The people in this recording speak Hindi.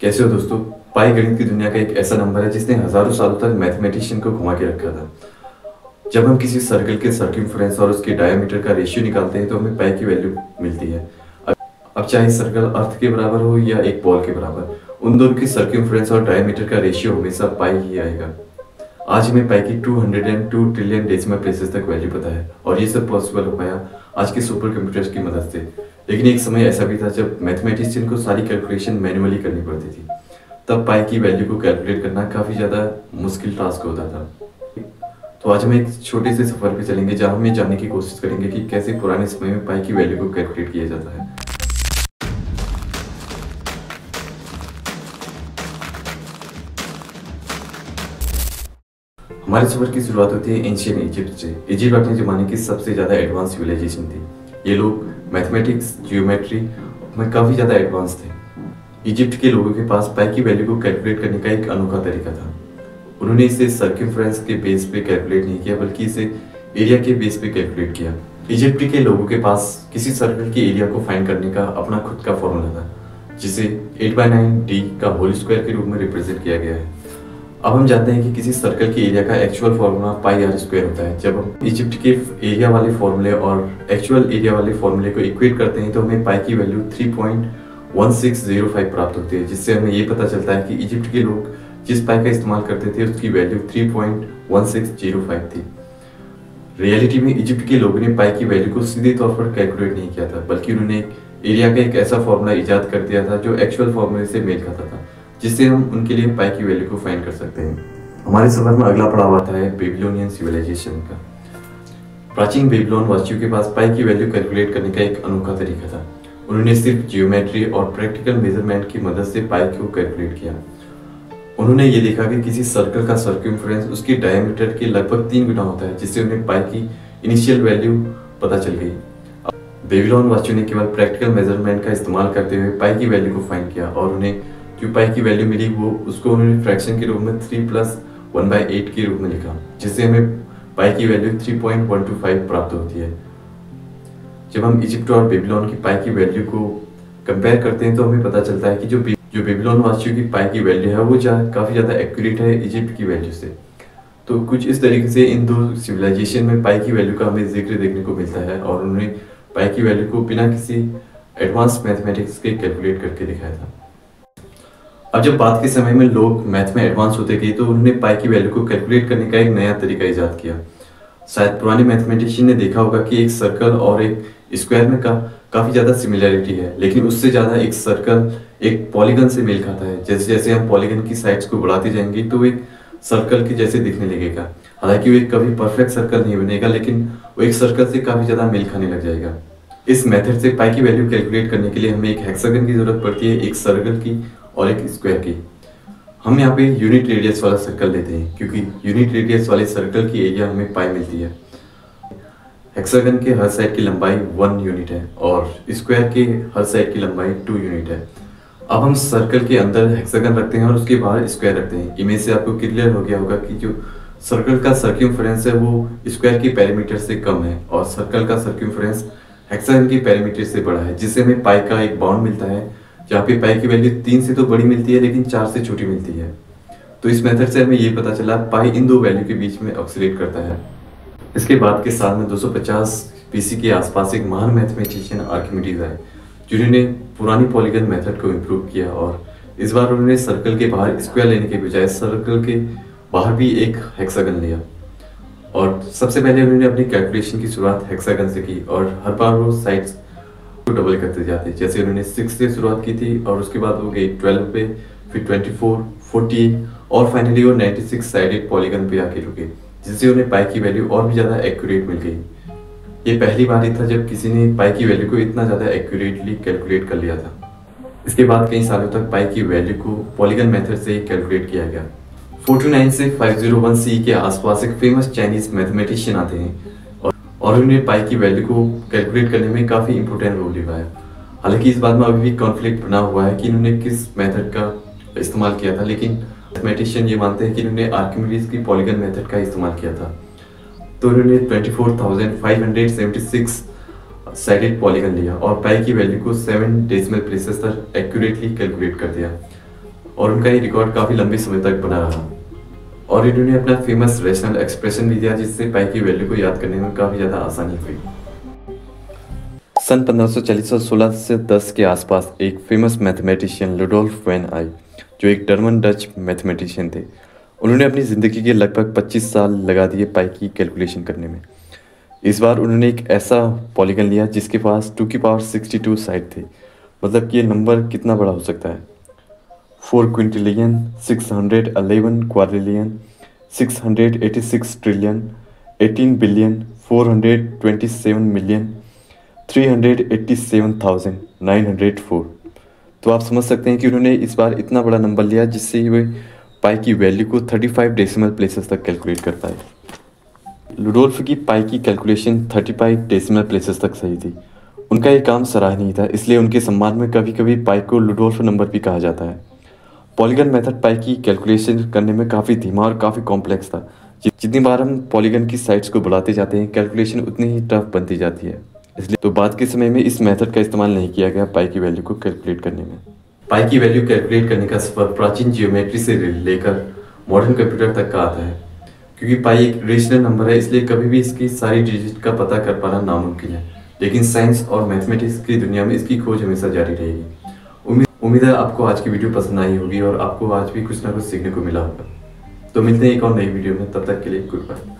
कैसे हो दोस्तों। पाई गणित की दुनिया का एक ऐसा नंबर है जिसने हजारों सालों तक मैथमेटिशियन को घुमा के रखा था। जब हम किसी सर्कल के सर्कमफ्रेंस और उसके डायमीटर का रेशियो निकालते हैं तो हमें पाई की वैल्यू मिलती है। अब चाहे सर्कल अर्थ के बराबर हो या एक बॉल के बराबर, उन दोनों की सर्कमफ्रेंस और डायमीटर का रेशियो हमेशा पाई ही आएगा। आज हमें पाई की 202 ट्रिलियन डेसिमल प्लेसेस तक वैल्यू पता है और ये सब पॉसिबल हो पाया आज के सुपर कंप्यूटर्स की मदद से। लेकिन एक समय ऐसा भी था जब मैथमेटिशियन को सारी कैलकुलेशन मैन्युअली करनी पड़ती थी। तब पाई की वैल्यू को कैलकुलेट करना काफ़ी ज़्यादा मुश्किल टास्क होता था। तो आज हम एक छोटे से सफ़र पे चलेंगे जहाँ हम ये जानने की कोशिश करेंगे कि कैसे पुराने समय में पाई की वैल्यू को कैलकुलेट किया जाता है। हमारे सफर की शुरुआत होती है एंशियंट इजिप्ट से। इजिप्ट अपने ज़माने की सबसे ज़्यादा एडवांस सिविलाइजेशन थी। ये लोग मैथमेटिक्स, जियोमेट्री में काफ़ी ज़्यादा एडवांस थे। इजिप्ट के लोगों के पास पाई की वैल्यू को कैलकुलेट करने का एक अनोखा तरीका था। उन्होंने इसे सर्कमफ्रेंस के बेस पे कैलकुलेट नहीं किया, बल्कि इसे एरिया के बेस पे कैलकुलेट किया। इजिप्ट के लोगों के पास किसी सर्कल के एरिया को फाइंड करने का अपना खुद का फॉर्मूला था, जिसे 8/9 d का होल स्क्वायर के रूप में रिप्रेजेंट किया गया है। अब हम जानते हैं कि किसी सर्कल के एरिया का actual formula pi R square होता है। जब हम इजिप्ट के एरिया वाले फॉर्मूले और एक्चुअल एरिया वाले फॉर्मूले को इक्वेट करते हैं तो हमें पाई की वैल्यू 3.1605 प्राप्त होती है, जिससे हमें ये पता चलता है कि इजिप्ट के लोग जिस पाई का इस्तेमाल करते थे उसकी वैल्यू 3.1605 थी। रियलिटी में इजिप्ट के लोगों ने पाई की वैल्यू को सीधे तौर पर कैलकुलेट नहीं किया था, बल्कि उन्होंने एरिया का एक ऐसा फॉर्मूला इजाद कर दिया था जो एक्चुअल फॉर्मूले से मेल खाता था, जिससे हम उनके लिए पाई की वैल्यू को फाइंड कर सकते हैं। हमारे सफर में अगला पड़ाव आता है बेबीलोनियन सिविलाइजेशन का। प्राचीन बेबीलोन वासियों के पास पाई की वैल्यू कैलकुलेट करने का एक अनोखा तरीका था। उन्होंने सिर्फ जियोमेट्री और प्रैक्टिकल मेजरमेंट की मदद से पाई को कैलकुलेट किया। उन्होंने ये देखा कि किसी सर्कल का सर्कमफ्रेंस उसके डायमीटर के लगभग 3 गुना होता है, जिससे उन्हें पाई की इनिशियल वैल्यू पता चल गई। बेबीलोन वासियों ने केवल प्रैक्टिकल मेजरमेंट का इस्तेमाल करते हुए पाई की वैल्यू को फाइंड किया और उन्हें जो पाई की वैल्यू मिली वो उसको उन्होंने फ्रैक्शन के रूप में 3 + 1/8 के रूप में लिखा, जिससे हमें पाई की वैल्यू 3.125 प्राप्त होती है। जब हम इजिप्ट और बेबीलोन की पाई की वैल्यू को कंपेयर करते हैं तो हमें पता चलता है कि जो बेबीलोन वासियों की पाई की वैल्यू है वो काफ़ी ज़्यादा एक्यूरेट है इजिप्ट की वैल्यू से। तो कुछ इस तरीके से इन दो सिविलाइजेशन में पाई की वैल्यू का हमें जिक्र देखने को मिलता है और उन्होंने पाई की वैल्यू को बिना किसी एडवांस मैथमेटिक्स के कैलकुलेट करके दिखाया था। अब जब बाद के समय में लोग मैथ में एडवांस होते गए तो उन्होंने पाई की वैल्यू को कैलकुलेट करने का एक नया तरीका इजाद किया। शायद पुराने मैथमेटिशियन ने देखा होगा कि एक सर्कल और एक स्क्वायर में काफ़ी ज़्यादा सिमिलैरिटी है, लेकिन उससे ज़्यादा एक सर्कल एक पॉलीगन से मेल खाता है। जैसे जैसे हम पॉलीगन की साइड्स को बढ़ाते जाएंगे तो एक सर्कल के जैसे दिखने लगेगा। हालांकि वो एक कभी परफेक्ट सर्कल नहीं बनेगा, लेकिन वो एक सर्कल से काफ़ी ज़्यादा मेल खाने लग जाएगा। इस मेथड से पाई की वैल्यू कैलकुलेट करने के लिए हमें एक हेक्सागन की जरूरत पड़ती है, एक सर्कल की और एक स्क्वायर की। हम यहाँ पे यूनिट रेडियस वाला सर्कल लेते हैं क्योंकि यूनिट रेडियस वाले सर्कल की एरिया हमें पाई मिलती है। हेक्सागन के हर साइड की लंबाई 1 यूनिट है और स्क्वायर के हर साइड की लंबाई 2 यूनिट है। अब हम सर्कल के अंदर हेक्सागन रखते हैं और उसके बाहर स्क्वायर रखते हैं। इमेज से आपको क्लियर हो गया होगा कि जो सर्कल का सर्कमफ्रेंस है वो स्क्वायर के पेरीमीटर से कम है और सर्कल का सर्कमफ्रेंस हेक्सागन के पेरीमीटर से बड़ा है, जिससे हमें पाई का एक बाउंड मिलता है जहाँ पे पाई की वैल्यू 3 से तो बड़ी मिलती है लेकिन 4 से छोटी मिलती है। तो इस मेथड से हमें ये पता चला पाई इन दो वैल्यू के बीच में ऑक्सीलेट करता है। इसके बाद के साल में 250 BC के आसपास एक महान मैथमेटिशियन आर्किमिडीज आए, जिन्होंने पुरानी पॉलीगन मेथड को इम्प्रूव किया और इस बार उन्होंने सर्कल के बाहर स्क्वायर लेने के बजाय सर्कल के बाहर भी एक हेक्सागन लिया। और सबसे पहले उन्होंने अपनी कैलकुलेशन की शुरुआत हेक्सागन से की और हर बार वो साइड्स को डबल करते जाते। जैसे उन्होंने 6 से शुरुआत की थी और उसके बाद वो गए 12 पे, फिर 24, 48 और फाइनली वो 96 साइडेड पॉलीगन पे आके रुके, जिससे उन्हें पाई की वैल्यू और भी ज़्यादा एक्यूरेट मिल गई। ये पहली बार ही था जब किसी ने पाई की वैल्यू को इतना ज़्यादा एक्यूरेटली कैलकुलेट कर लिया था। इसके बाद कई सालों तक पाई की वैल्यू को पॉलीगन मेथड से ही कैलकुलेट किया गया। 429 से 501 CE के आसपास एक फेमस चाइनीज मैथमेटिशियन आते हैं और उन्हें पाई की वैल्यू को कैलकुलेट करने में काफ़ी इंपॉर्टेंट रोल निभाया। हालांकि इस बात में अभी भी कॉन्फ्लिक्ट बना हुआ है कि इन्होंने किस मेथड का इस्तेमाल किया था, लेकिन मैथमेटिशियन ये मानते हैं कि इन्होंने आर्किमिडीज की पॉलीगन मेथड का इस्तेमाल किया था। तो उन्होंने 24,576 साइडेड पॉलीगन लिया और पाई की वैल्यू को 7 डेसिमल प्लेसेस तक एक्यूरेटली कैलकुलेट कर दिया। और उनका ये रिकॉर्ड काफ़ी लंबे समय तक बना रहा। और इन्होंने अपना फेमस रैशनल एक्सप्रेशन भी दिया जिससे पाई की वैल्यू को याद करने में काफ़ी ज़्यादा आसानी हुई। सन 1540 और 16 से 10 के आसपास एक फेमस मैथमेटिशियन लुडोल्फ वैन आई, जो एक जर्मन डच मैथमेटिशियन थे। उन्होंने अपनी ज़िंदगी के लगभग 25 साल लगा दिए पाई की कैलकुलेशन करने में। इस बार उन्होंने एक ऐसा पॉलीगन लिया जिसके पास 2 की पावर 62 साइड थे। मतलब कि ये नंबर कितना बड़ा हो सकता है? 4 Quintillion, 611 quadrillion, 686 trillion, 18 billion, 427 million, 387,904। तो आप समझ सकते हैं कि उन्होंने इस बार इतना बड़ा नंबर लिया जिससे वे पाई की वैल्यू को 35 डेसिमल प्लेसेस तक कैलकुलेट कर पाए। लुडोल्फ की पाई की कैलकुलेशन 35 डेसिमल प्लेसेस तक सही थी। उनका ये काम सराहनीय था, इसलिए उनके सम्मान में कभी कभी पाई को लुडोल्फ नंबर भी कहा जाता है। पॉलीगन मेथड पाई की कैलकुलेशन करने में काफ़ी धीमा और काफ़ी कॉम्प्लेक्स था। जितनी बार हम पॉलीगन की साइड्स को बढ़ाते जाते हैं, कैलकुलेशन उतनी ही टफ बनती जाती है। इसलिए तो बाद के समय में इस मेथड का इस्तेमाल नहीं किया गया पाई की वैल्यू को कैलकुलेट करने में। पाई की वैल्यू कैलकुलेट करने का सफर प्राचीन जियोमेट्री से लेकर मॉडर्न कंप्यूटर तक का आता है। क्योंकि पाई एक रेशनल नंबर है, इसलिए कभी भी इसकी सारी डिजिट का पता कर पाना नामुमकिन है। लेकिन साइंस और मैथमेटिक्स की दुनिया में इसकी खोज हमेशा जारी रहेगी। उम्मीद है आपको आज की वीडियो पसंद आई होगी और आपको आज भी कुछ ना कुछ सीखने को मिला होगा। तो मिलते हैं एक और नई वीडियो में, तब तक के लिए गुड बाय।